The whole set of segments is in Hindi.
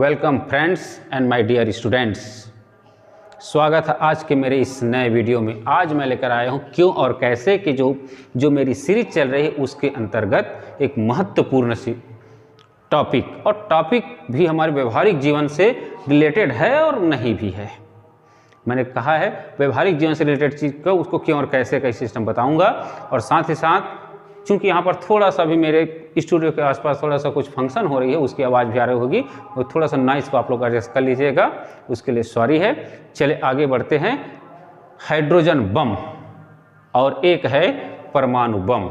Welcome friends and my dear students. स्वागत है आज के मेरे इस नए वीडियो में। आज मैं लेकर आया हूं क्यों और कैसे कि जो मेरी सीरीज चल रही है उसके अंतर्गत एक महत्वपूर्ण सी टॉपिक, और टॉपिक भी हमारे व्यवहारिक जीवन से रिलेटेड है और नहीं भी है। मैंने कहा है व्यवहारिक जीवन से रिलेटेड चीज़ को, उसको क्यों और कैसे का सिस्टम बताऊंगा। और साथ ही साथ चूँकि यहाँ पर थोड़ा सा भी मेरे स्टूडियो के आसपास थोड़ा सा कुछ फंक्शन हो रही है, उसकी आवाज़ भी आ रही होगी, वो थोड़ा सा नॉइस को आप लोग एडजस्ट कर लीजिएगा, उसके लिए सॉरी है। चलिए आगे बढ़ते हैं। हाइड्रोजन बम और एक है परमाणु बम,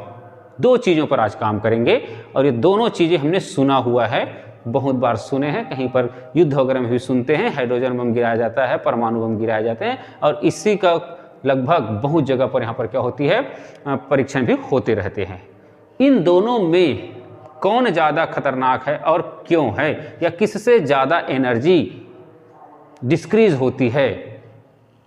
दो चीज़ों पर आज काम करेंगे। और ये दोनों चीज़ें हमने सुना हुआ है, बहुत बार सुने हैं, कहीं पर युद्ध वगैरह में भी सुनते हैं। हाइड्रोजन बम गिराया जाता है, परमाणु बम गिराए जाते हैं, और इसी का लगभग बहुत जगह पर यहाँ पर क्या होती है, परीक्षण भी होते रहते हैं। इन दोनों में कौन ज़्यादा खतरनाक है और क्यों है, या किससे ज़्यादा एनर्जी डिस्क्रीज होती है,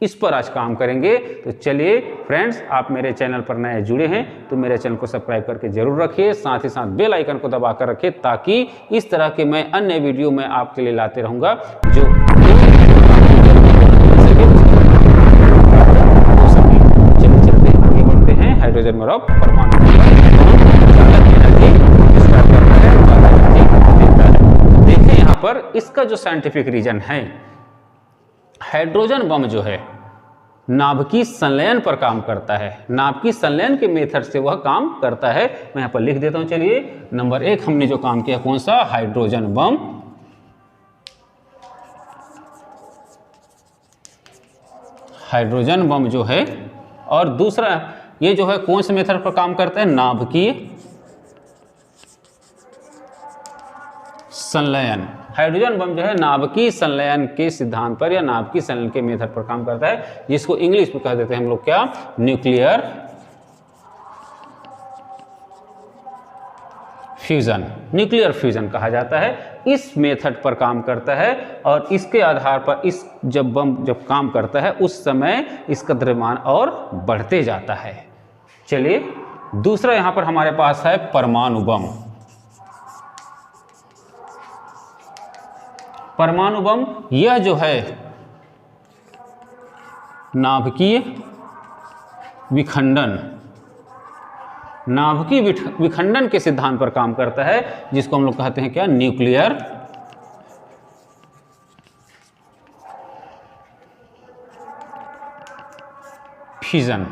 इस पर आज काम करेंगे। तो चलिए फ्रेंड्स, आप मेरे चैनल पर नए जुड़े हैं तो मेरे चैनल को सब्सक्राइब करके जरूर रखिए, साथ ही साथ बेल आइकन को दबा कर रखिए, ताकि इस तरह के मैं अन्य वीडियो में आपके लिए लाते रहूँगा जो हाइड्रोजन में परमाणु देखिए यहाँ पर इसका जो साइंटिफिक रीजन है, हाइड्रोजन बम जो है नाभिकीय संलयन पर काम करता है। नाभिकीय संलयन के मेथड से वह काम करता है। मैं यहाँ पर लिख देता हूँ। चलिए, नंबर 1 हमने जो काम किया कौन सा, हाइड्रोजन बम। हाइड्रोजन बम जो है, और दूसरा ये जो है कौन से मेथड पर काम करता है, नाभिकीय संलयन। हाइड्रोजन बम जो है नाभिकीय संलयन के सिद्धांत पर या नाभिकीय संलयन के मेथड पर काम करता है, जिसको इंग्लिश में कह देते हैं हम लोग क्या, न्यूक्लियर फ्यूजन। न्यूक्लियर फ्यूजन कहा जाता है। इस मेथड पर काम करता है, और इसके आधार पर इस जब बम जब काम करता है उस समय इसका द्रव्यमान और बढ़ते जाता है। चलिए, दूसरा यहां पर हमारे पास है परमाणु बम। परमाणु बम यह जो है नाभिकीय विखंडन, नाभिकीय विखंडन के सिद्धांत पर काम करता है, जिसको हम लोग कहते हैं क्या, न्यूक्लियर फ्यूजन।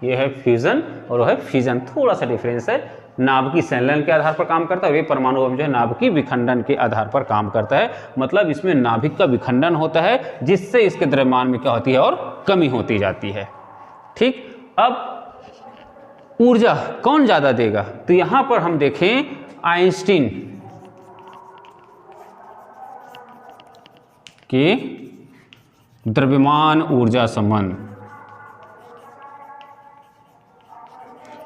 ये है फ्यूजन और वह है फ्यूजन, थोड़ा सा डिफरेंस है। नाभिकीय संलयन के आधार पर काम करता है, वे परमाणु बम जो है नाभिकीय विखंडन के आधार पर काम करता है। मतलब इसमें नाभिक का विखंडन होता है, जिससे इसके द्रव्यमान में क्या होती है, और कमी होती जाती है। ठीक, अब ऊर्जा कौन ज्यादा देगा, तो यहां पर हम देखें आइंस्टीन के द्रव्यमान ऊर्जा संबंध।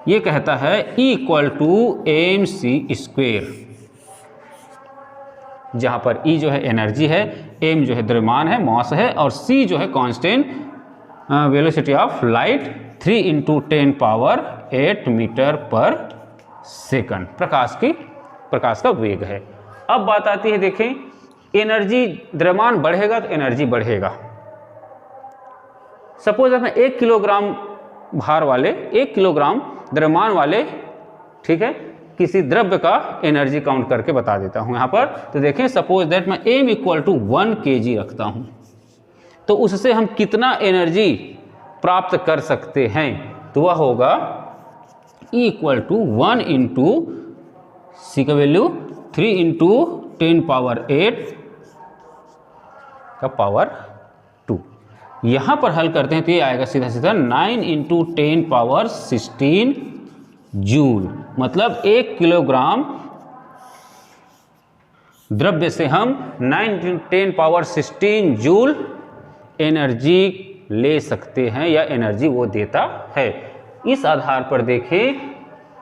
ये कहता है E=mc², जहां पर E जो है एनर्जी है, m जो है द्रव्यमान है, मास है, और c जो है constant velocity of light, 3 × 10⁸ metre per second, प्रकाश का वेग है। अब बात आती है, देखें एनर्जी, द्रव्यमान बढ़ेगा तो एनर्जी बढ़ेगा। सपोज मैं 1 किलोग्राम भार वाले, 1 किलोग्राम द्रव्यमान वाले, ठीक है, किसी द्रव्य का एनर्जी काउंट करके बता देता हूं यहां पर। तो देखें, सपोज दैट मैं m = 1 kg रखता हूं, तो उससे हम कितना एनर्जी प्राप्त कर सकते हैं, तो वह होगा E = 1 × c का वैल्यू 3 × 10⁸ का पावर 2। यहां पर हल करते हैं तो ये आएगा सीधा सीधा 9 × 10⁻16 जूल। मतलब 1 किलोग्राम द्रव्य से हम 9 × 10⁻16 जूल एनर्जी ले सकते हैं, या एनर्जी वो देता है। इस आधार पर देखें,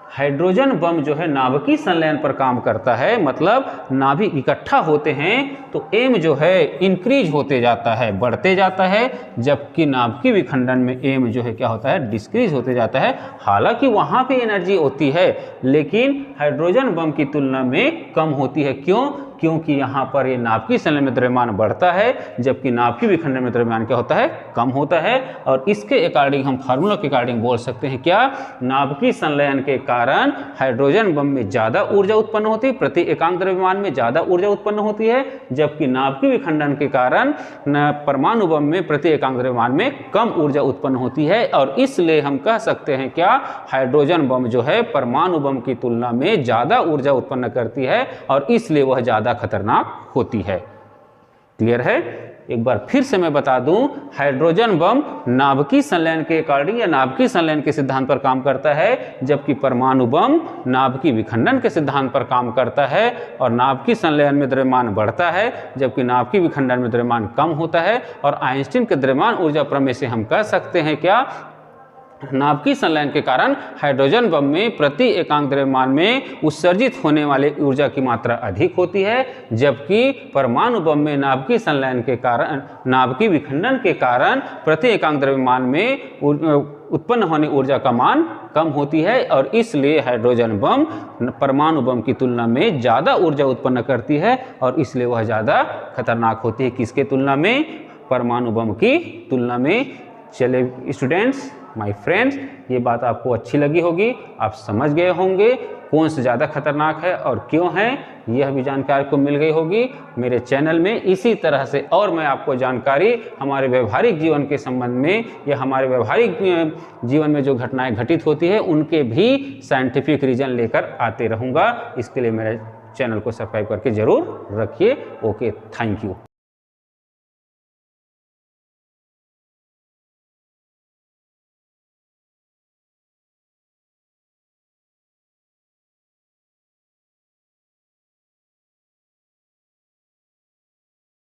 हाइड्रोजन बम जो है नाभिकीय संलयन पर काम करता है। मतलब नाभिक इकट्ठा होते हैं तो m जो है इंक्रीज होते जाता है, बढ़ते जाता है, जबकि नाभिकीय विखंडन में m जो है क्या होता है, डिक्रीज होते जाता है। हालांकि वहां पे एनर्जी होती है, लेकिन हाइड्रोजन बम की तुलना में कम होती है। क्यों? क्योंकि यहाँ पर ये नाभिकीय संलयन में द्रव्यमान बढ़ता है जबकि नाभिकीय विखंडन में द्रव्यमान क्या होता है, कम होता है। और इसके अकॉर्डिंग हम फार्मूला के अकॉर्डिंग बोल सकते हैं क्या, नाभिकीय संलयन के कारण हाइड्रोजन बम में ज़्यादा ऊर्जा उत्पन्न होती है, प्रति एकांक द्रव्यमान में ज़्यादा ऊर्जा उत्पन्न होती है, जबकि नाभिकीय विखंडन के कारण परमाणु बम में प्रति एकांक द्रव्यमान में कम ऊर्जा उत्पन्न होती है। और इसलिए हम कह सकते हैं क्या, हाइड्रोजन बम जो है परमाणु बम की तुलना में ज़्यादा ऊर्जा उत्पन्न करती है और इसलिए वह ज़्यादा खतरनाक होती है। क्लियर है? एक बार फिर से मैं बता दूं, हाइड्रोजन बम नाभिकीय संलयन के अकॉर्डिंग या नाभिकीय संलयन के सिद्धांत पर काम करता है, जबकि परमाणु बम नाभिकीय विखंडन के सिद्धांत पर काम करता है। और नाभिकीय संलयन में द्रव्यमान बढ़ता है जबकि नाभिकीय विखंडन में द्रव्यमान कम होता है। और आइंस्टीन के द्रव्यमान ऊर्जा प्रमेय से हम कह सकते हैं क्या, नाभिकीय संलयन के कारण हाइड्रोजन बम में प्रति एकांक द्रव्यमान में उत्सर्जित होने वाले ऊर्जा की मात्रा अधिक होती है, जबकि परमाणु बम में नाभिकीय संलयन के कारण, नाभिकीय विखंडन के कारण प्रति एकांक द्रव्यमान में उत्पन्न होने ऊर्जा का मान कम होती है। और इसलिए हाइड्रोजन बम परमाणु बम की तुलना में ज़्यादा ऊर्जा उत्पन्न करती है और इसलिए वह ज़्यादा खतरनाक होती है। किसके तुलना में? परमाणु बम की तुलना में। चले स्टूडेंट्स, माय फ्रेंड्स, ये बात आपको अच्छी लगी होगी, आप समझ गए होंगे कौन से ज़्यादा खतरनाक है और क्यों है, यह भी जानकारी को मिल गई होगी। मेरे चैनल में इसी तरह से और मैं आपको जानकारी हमारे व्यवहारिक जीवन के संबंध में या हमारे व्यवहारिक जीवन में जो घटनाएं घटित होती है उनके भी साइंटिफिक रीजन लेकर आते रहूँगा। इसके लिए मेरे चैनल को सब्सक्राइब करके ज़रूर रखिए। Okay, thank you.